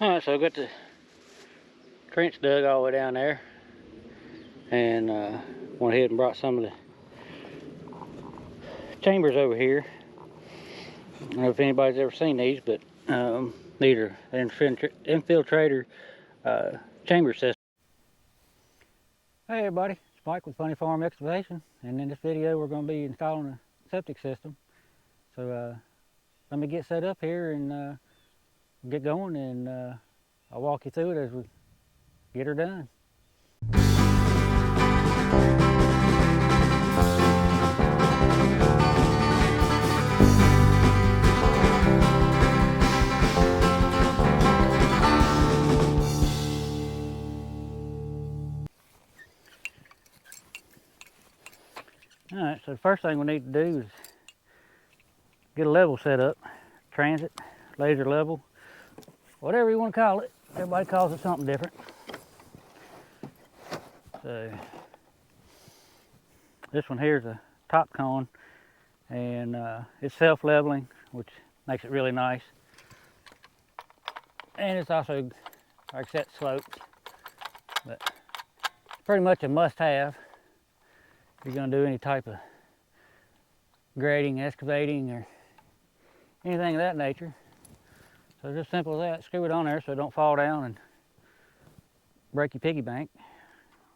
Alright, so I got the trench dug all the way down there, and went ahead and brought some of the chambers over here. I don't know if anybody's ever seen these, but these are Infiltrator chamber system. Hey everybody, it's Mike with Funny Farm Excavation, and in this video we're going to be installing a septic system. So let me get set up here and get going, and I'll walk you through it as we get her done. Alright, so the first thing we need to do is get a level set up. Transit, laser level, whatever you want to call it. Everybody calls it something different. So this one here is a top cone, and it's self-leveling, which makes it really nice. And it's also like set slopes, but it's pretty much a must-have if you're going to do any type of grading, excavating, or anything of that nature. So just simple as that. Screw it on there so it don't fall down and break your piggy bank.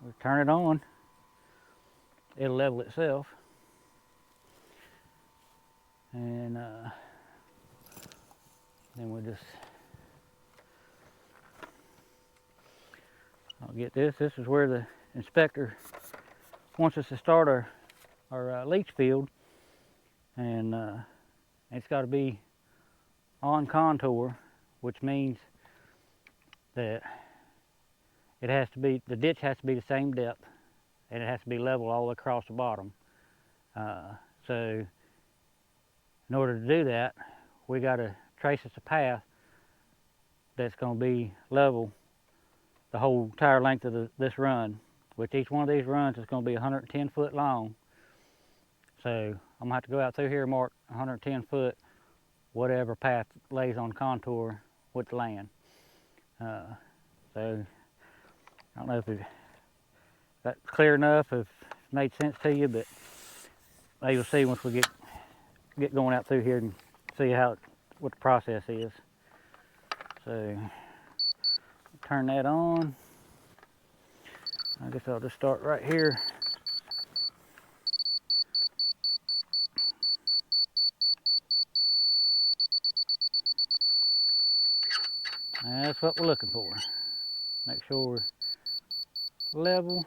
We turn it on, it'll level itself. And then we'll just, I'll get this. This is where the inspector wants us to start our leach field, and it's got to be on contour, which means that it has to be, the ditch has to be the same depth, and it has to be level all across the bottom. So in order to do that, we got to trace us a path that's going to be level the whole entire length of this run, which each one of these runs is going to be 110 foot long. So I'm going to have to go out through here and mark 110 foot, whatever path lays on contour with the land. So I don't know if that's clear enough, if it made sense to you, but you'll see once we get going out through here and see what the process is. So turn that on. I guess I'll just start right here. And that's what we're looking for. Make sure we're level.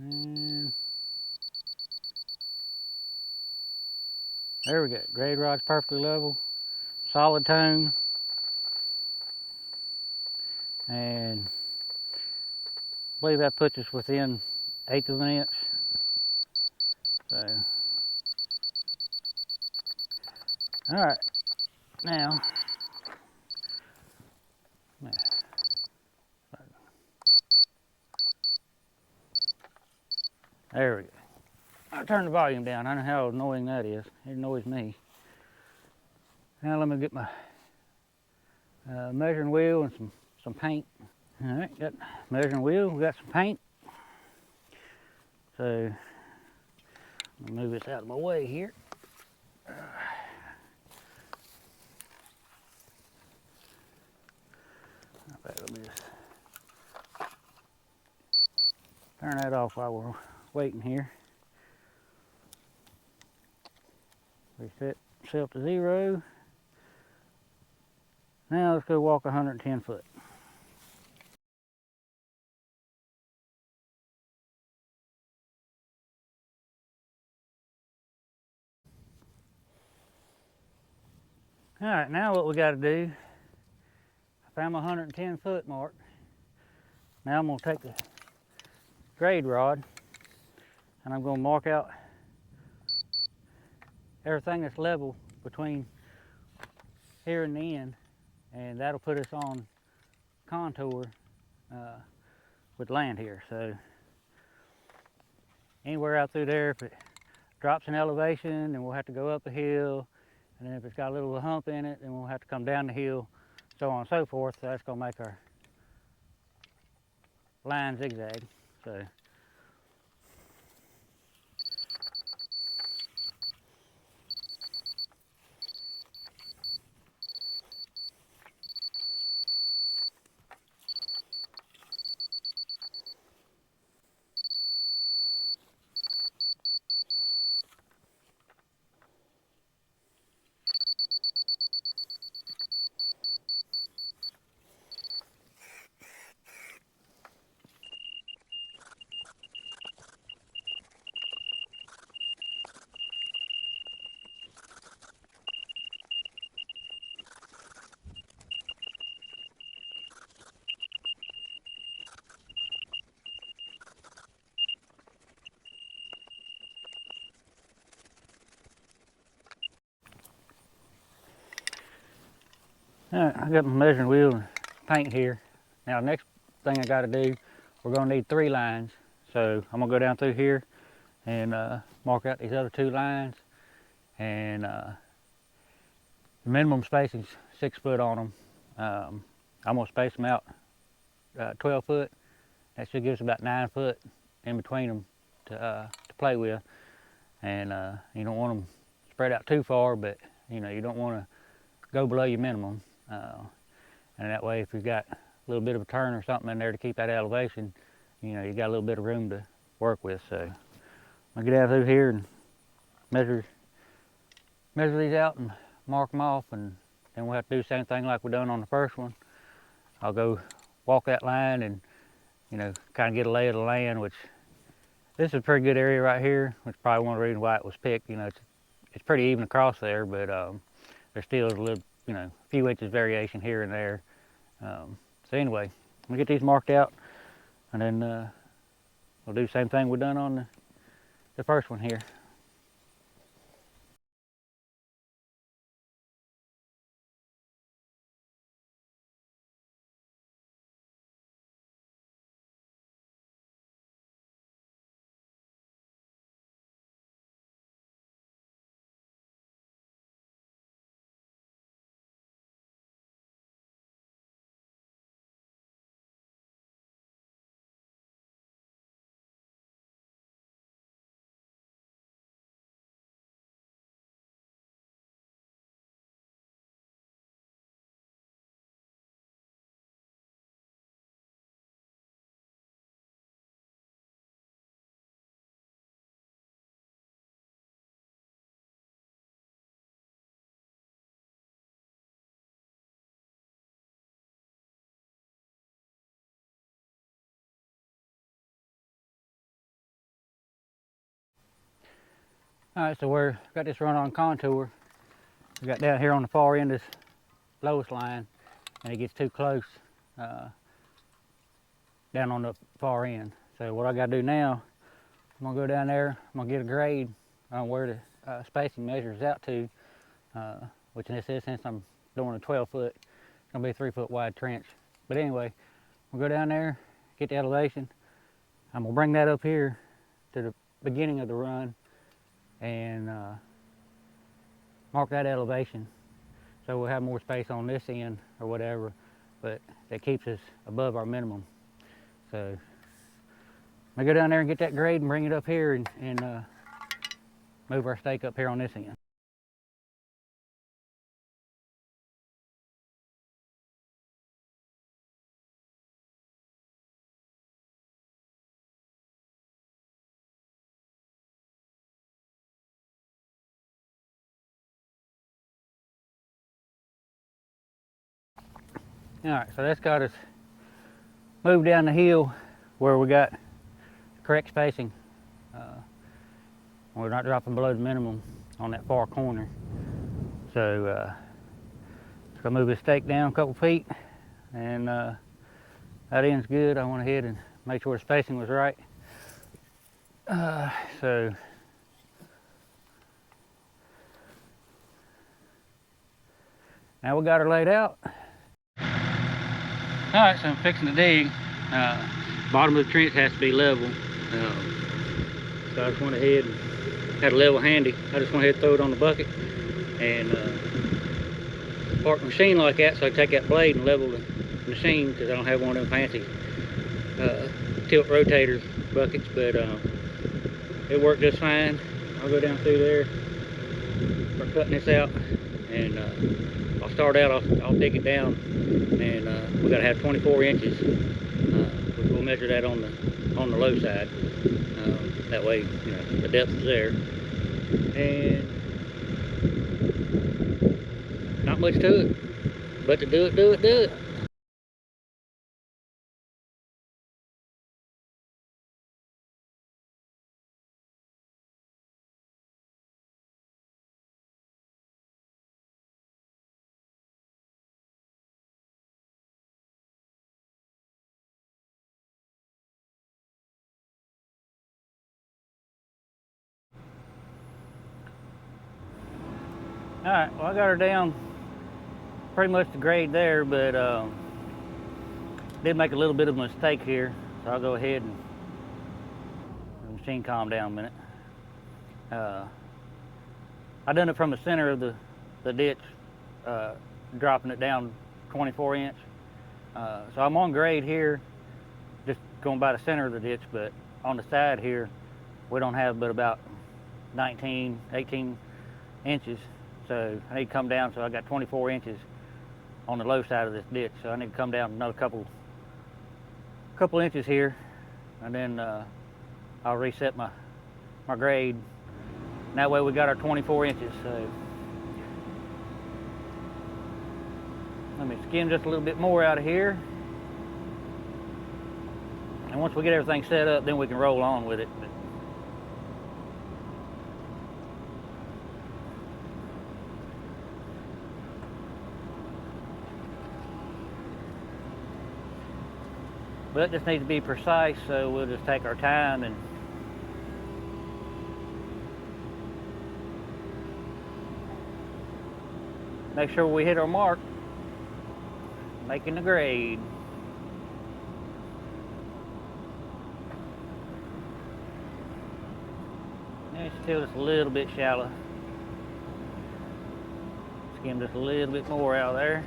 And there we go. Grade rod's perfectly level. Solid tone. And I believe that puts us within 1/8 of an inch. So, all right, now, there we go. I'll turn the volume down. I know how annoying that is. It annoys me. Now let me get my measuring wheel and some paint. All right, got measuring wheel. We got some paint. So I'll move this out of my way here. Let me just turn that off while we're waiting here. Reset self to 0. Now let's go walk 110 foot. All right, now what we got to do, I found my 110 foot mark. Now I'm going to take the grade rod and I'm going to mark out everything that's level between here and the end, and that'll put us on contour with land here. So anywhere out through there, if it drops in elevation, then we'll have to go up a hill, and then if it's got a little hump in it, then we'll have to come down the hill so on and so forth. So that's going to make our line zigzag. So alright, I got my measuring wheel and paint here. Now the next thing I got to do, we're going to need 3 lines. So I'm going to go down through here and mark out these other 2 lines. And the minimum spacing's 6 foot on them. I'm going to space them out 12 foot. That should give us about 9 foot in between them to play with. And you don't want them spread out too far, but you know, you don't want to go below your minimum. And that way, if you've got a little bit of a turn or something in there to keep that elevation, you know, you got a little bit of room to work with. So I'll get out through here and measure these out and mark them off, and then we'll have to do the same thing like we done on the first one. I'll go walk that line and, you know, kind of get a lay of the land, which this is a pretty good area right here, which is probably one of the reasons why it was picked. You know, it's pretty even across there, but there still is a little, you know, a few inches variation here and there. So anyway, we'll get these marked out, and then we'll do the same thing we done on the first one here. Alright, so we've got this run on contour. We got down here on the far end this lowest line, and it gets too close down on the far end. So what I got to do now, I'm going to go down there, I'm going to get a grade on where the spacing measures out to, which in this instance I'm doing a 12 foot, it's going to be a 3 foot wide trench. But anyway, we'll go down there, get the elevation. I'm going to bring that up here to the beginning of the run and mark that elevation, so we'll have more space on this end or whatever, but that keeps us above our minimum. So I go down there and get that grade and bring it up here and move our stake up here on this end. Alright, so that's got us moved down the hill where we got correct spacing. We're not dropping below the minimum on that far corner. So just gonna move this stake down a couple feet, and that end's good. I went ahead and made sure the spacing was right. So now we got her laid out. Alright, so I'm fixing to dig. Bottom of the trench has to be level. So I just went ahead and had a level handy. I just went ahead and threw it on the bucket and park the machine like that, so I take that blade and level the machine, because I don't have one of them fancy tilt rotator buckets, but it worked just fine. I'll go down through there, start cutting this out, and I'll start out, I'll dig it down, and we got to have 24 inches. We'll measure that on the low side. That way, you know, the depth is there. And not much to it, but to do it. Alright, well, I got her down pretty much the grade there, but did make a little bit of a mistake here, so I'll go ahead and the machine calm down a minute. I done it from the center of the ditch, dropping it down 24 inch. So I'm on grade here, just going by the center of the ditch, but on the side here, we don't have but about 19, 18 inches. So I need to come down, so I got 24 inches on the low side of this ditch. So I need to come down another couple inches here, and then I'll reset my grade. And that way we got our 24 inches. So let me skim just a little bit more out of here. And once we get everything set up, then we can roll on with it. But it just needs to be precise, so we'll just take our time and make sure we hit our mark, making the grade. And it's still just a little bit shallow. Skim just a little bit more out of there.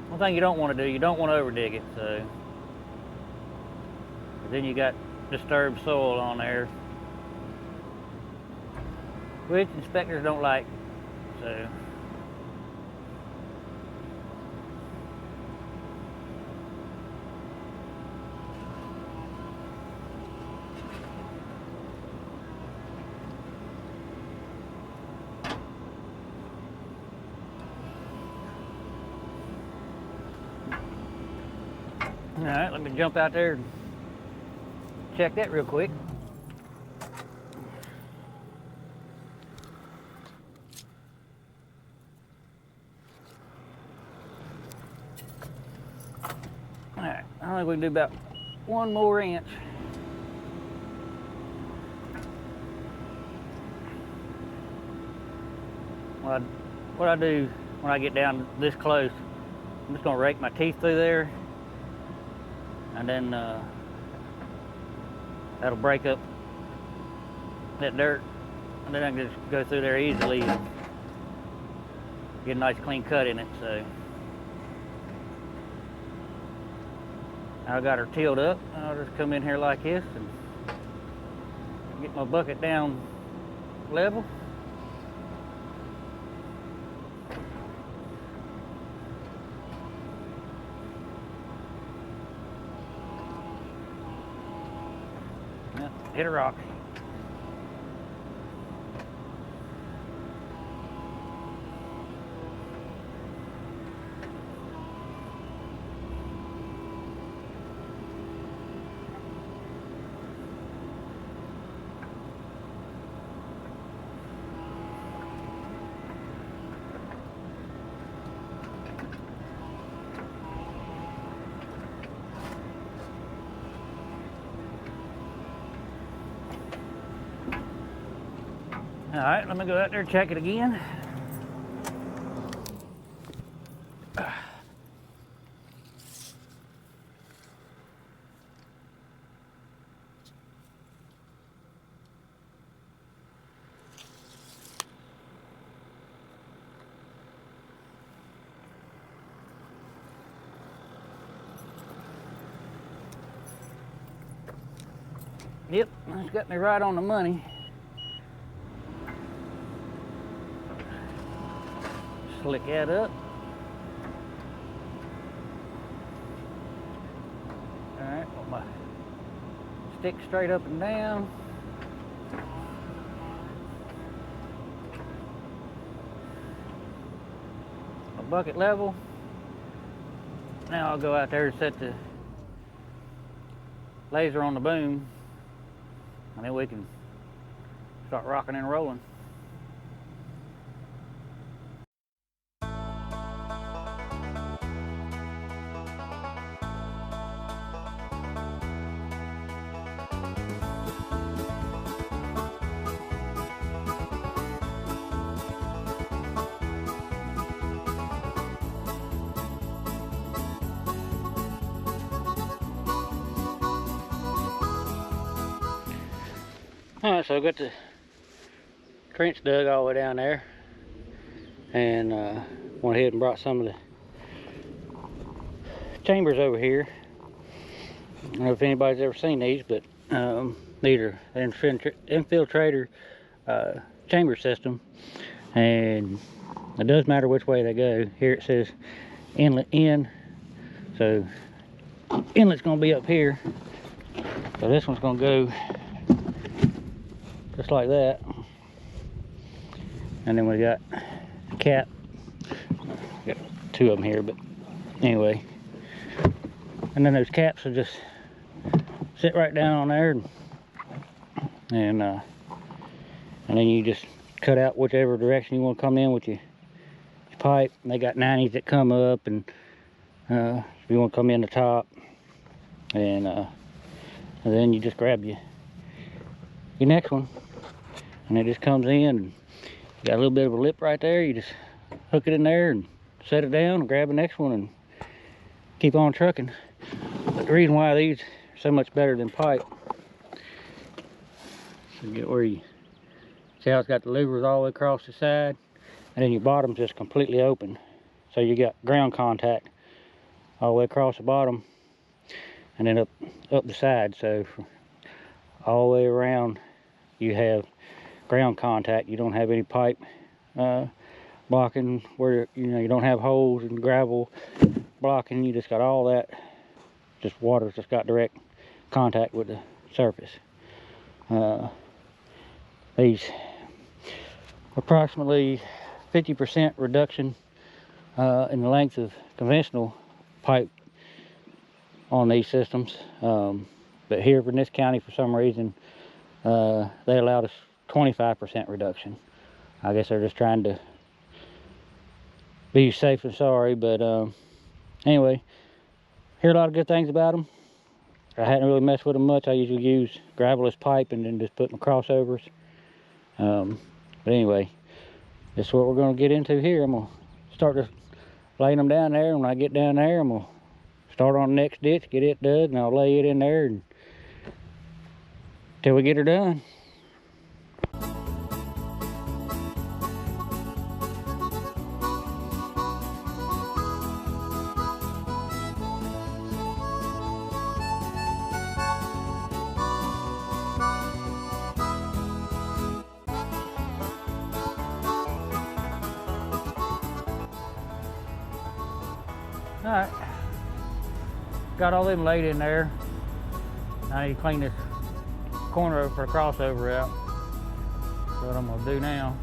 One thing you don't want to do, you don't want to over dig it, so then you got disturbed soil on there, which inspectors don't like. So all right, let me jump out there and check that real quick. All right, I think we can do about 1 more inch. What I do when I get down this close, I'm just gonna rake my teeth through there, and then that'll break up that dirt, and then I can just go through there easily and get a nice clean cut in it. So I got her tilled up, and I'll just come in here like this and get my bucket down level. Hit a rock. All right, let me go out there and check it again. Yep, that's got me right on the money. Slick that up. Alright, put my stick straight up and down. My bucket level. Now I'll go out there and set the laser on the boom, and then we can start rocking and rolling. Alright, so I got the trench dug all the way down there, and went ahead and brought some of the chambers over here. I don't know if anybody's ever seen these, but these are an infiltrator chamber system, and it does matter which way they go. Here it says inlet in, so inlet's going to be up here, so this one's going to go just like that. And then we got a cap. Got two of them here, but anyway. And then those caps will just sit right down on there, and then you just cut out whichever direction you want to come in with your pipe. And they got 90s that come up, and if you want to come in the top, and then you just grab your next one, and it just comes in, and you got a little bit of a lip right there. You just hook it in there and set it down and grab the next one and keep on trucking. But the reason why these are so much better than pipe, so get where you see how it's got the louvers all the way across the side, and then your bottom's just completely open, so you got ground contact all the way across the bottom, and then up the side. So all the way around you have ground contact. You don't have any pipe blocking where you don't have holes and gravel blocking. You just got all that, just water's just got direct contact with the surface. These approximately 50% reduction in the length of conventional pipe on these systems, but here in this county, for some reason, they allowed us 25% reduction. I guess they're just trying to be safe and sorry, but anyway, hear a lot of good things about them. I hadn't really messed with them much. I usually use gravelous pipe and then just put my crossovers. But anyway, this is what we're going to get into here. I'm going to start just laying them down there, and when I get down there, I'm going to start on the next ditch, get it dug, and I'll lay it in there until we get her done. Alright, got all them laid in there. I need to clean this corner over for the crossover out. That's what I'm going to do now.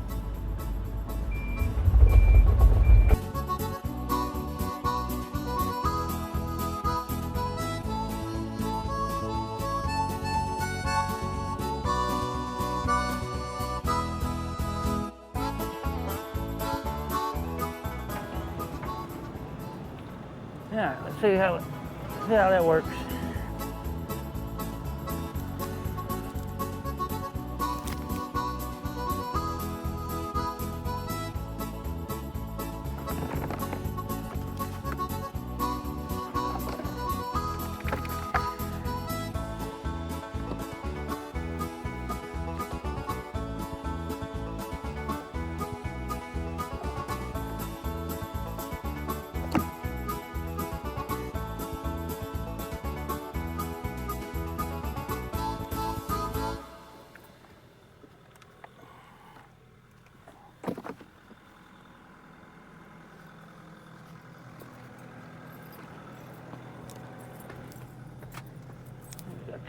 Yeah, let's see how that works.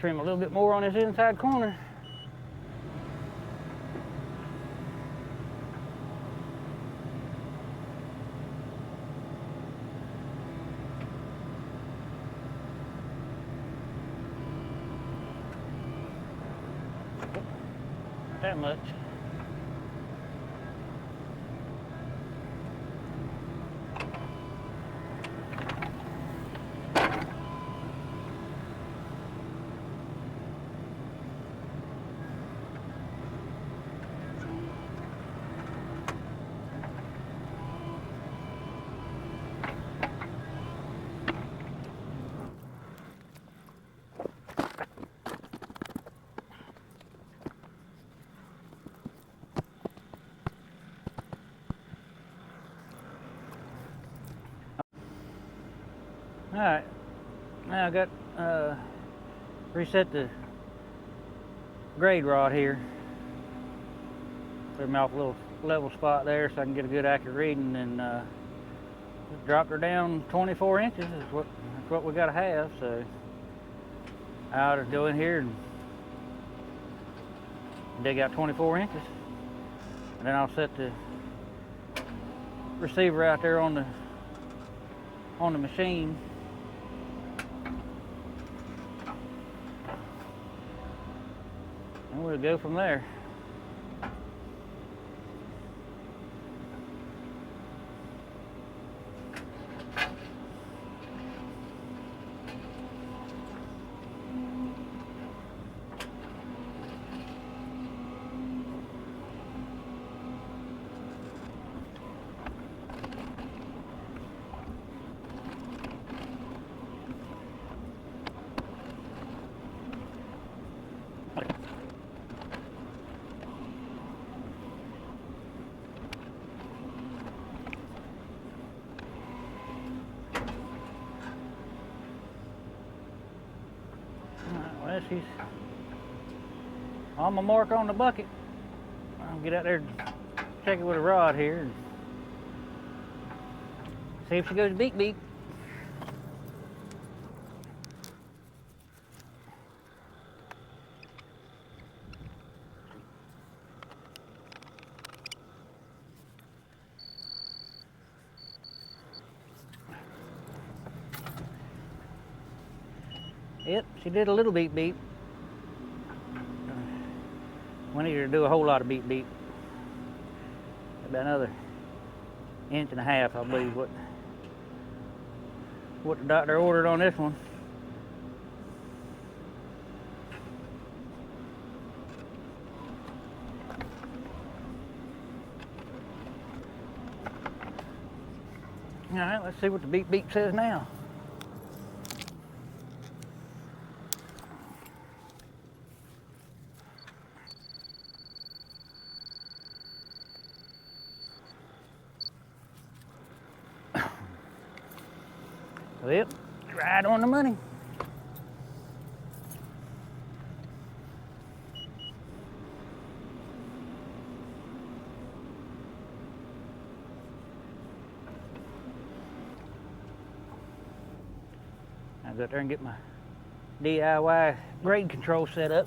Trim a little bit more on this inside corner. Not that much. Alright, now I got reset the grade rod here. Clear me off a little level spot there so I can get a good accurate reading, and dropped her down 24 inches. That's what we gotta have. So I ought to go in here and dig out 24 inches, and then I'll set the receiver out there on the machine. And we'll go from there. Well, she's on my mark on the bucket. I'll get out there and check it with a rod here and see if she goes beep beep. Yep, she did a little beep beep. We need her to do a whole lot of beep beep. About another 1.5 inches, I believe, what the doctor ordered on this one. All right, let's see what the beep beep says now. Yep, right on the money. I'll go out there and get my DIY grade control set up.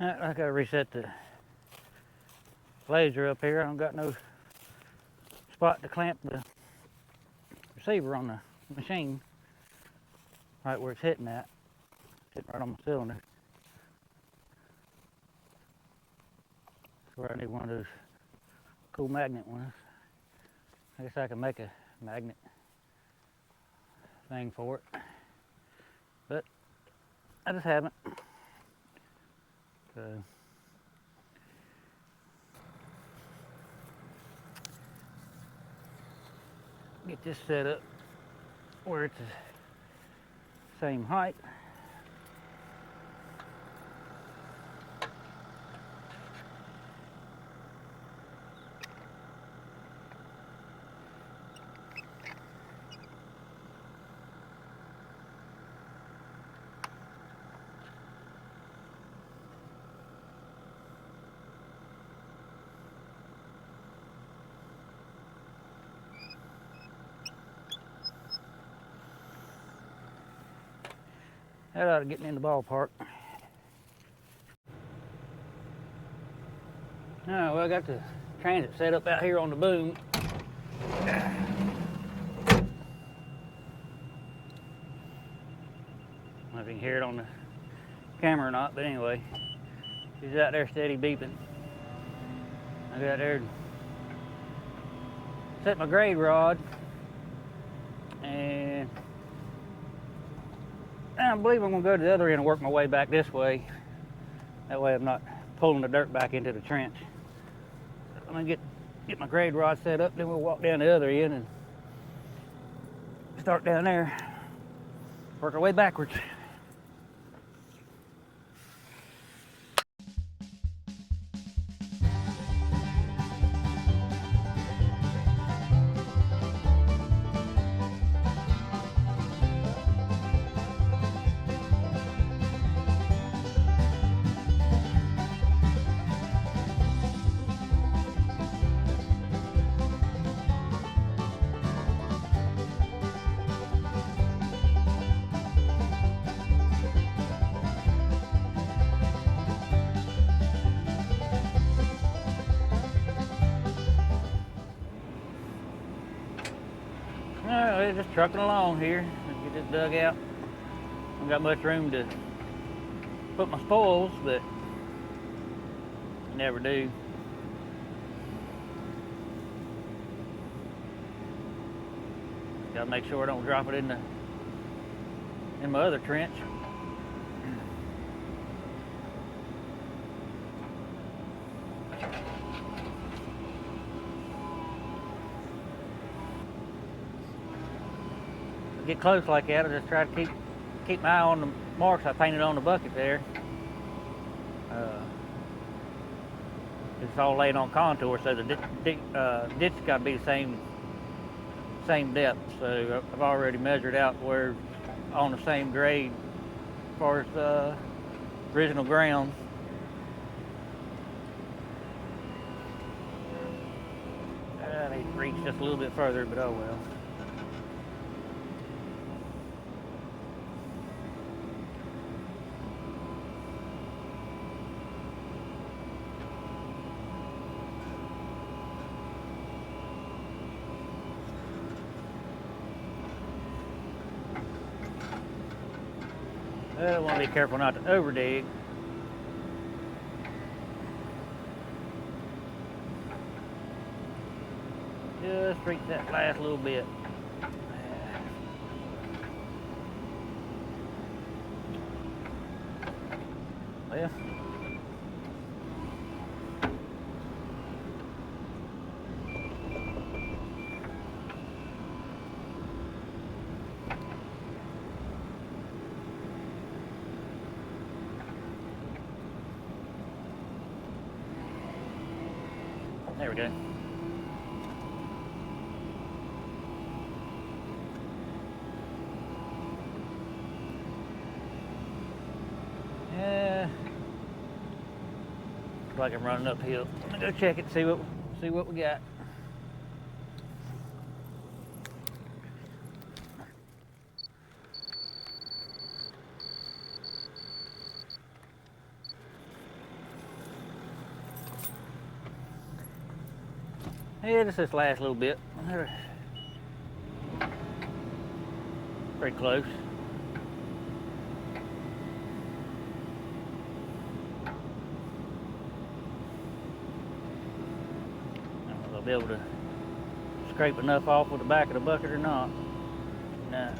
I gotta reset the laser up here. I don't got no spot to clamp the receiver on the machine. Right where it's hitting at. Hitting right on my cylinder. where I need one of those cool magnet ones. I guess I can make a magnet thing for it, but I just haven't. So get this set up where it's the same height. That ought to get me in the ballpark. Alright, well, I got the transit set up out here on the boom. I don't know if you can hear it on the camera or not, but anyway, he's out there steady beeping. I got there and set my grade rod, and I believe I'm going to go to the other end and work my way back this way. That way I'm not pulling the dirt back into the trench. I'm going to get my grade rod set up, then we'll walk down the other end and start down there, work our way backwards. Alright, just trucking along here. Let's get this dug out. Don't got much room to put my spoils, but you never do. Gotta make sure I don't drop it in my other trench. Get close like that, I just try to keep my eye on the marks I painted on the bucket there. It's all laid on contour, so the ditch got to be the same depth. So I've already measured out where on the same grade as far as the original ground. I need to reach just a little bit further, but oh well. I want to be careful not to over dig. Just reach that last little bit. Well, there we go. Yeah, looks like I'm running uphill. I'm gonna go check it, see what we got. Yeah, just this last little bit. Pretty close. be able to scrape enough off with the back of the bucket or not. No.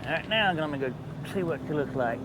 Alright, now I'm gonna go see what it looks like.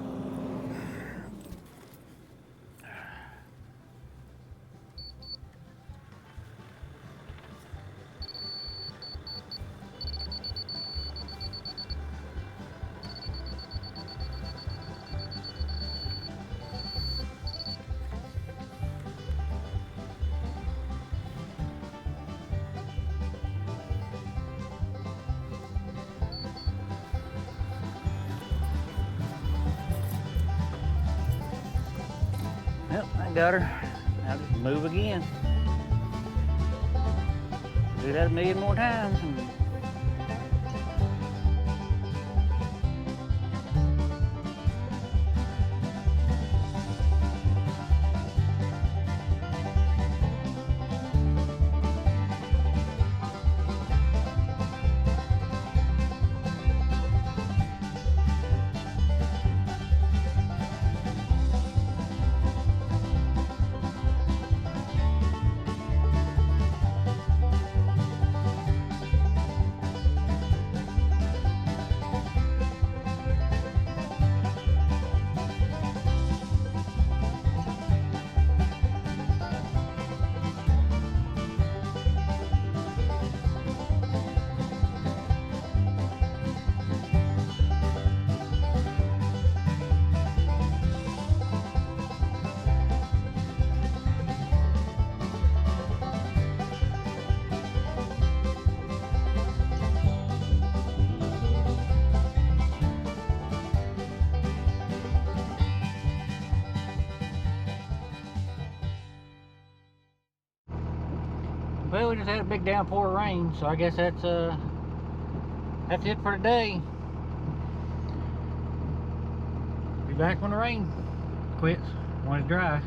Yep, I got her. Now just move again. Do that a million more times. Well, we just had a big downpour of rain, so I guess that's it for today. Be back when the rain quits, when it's dry.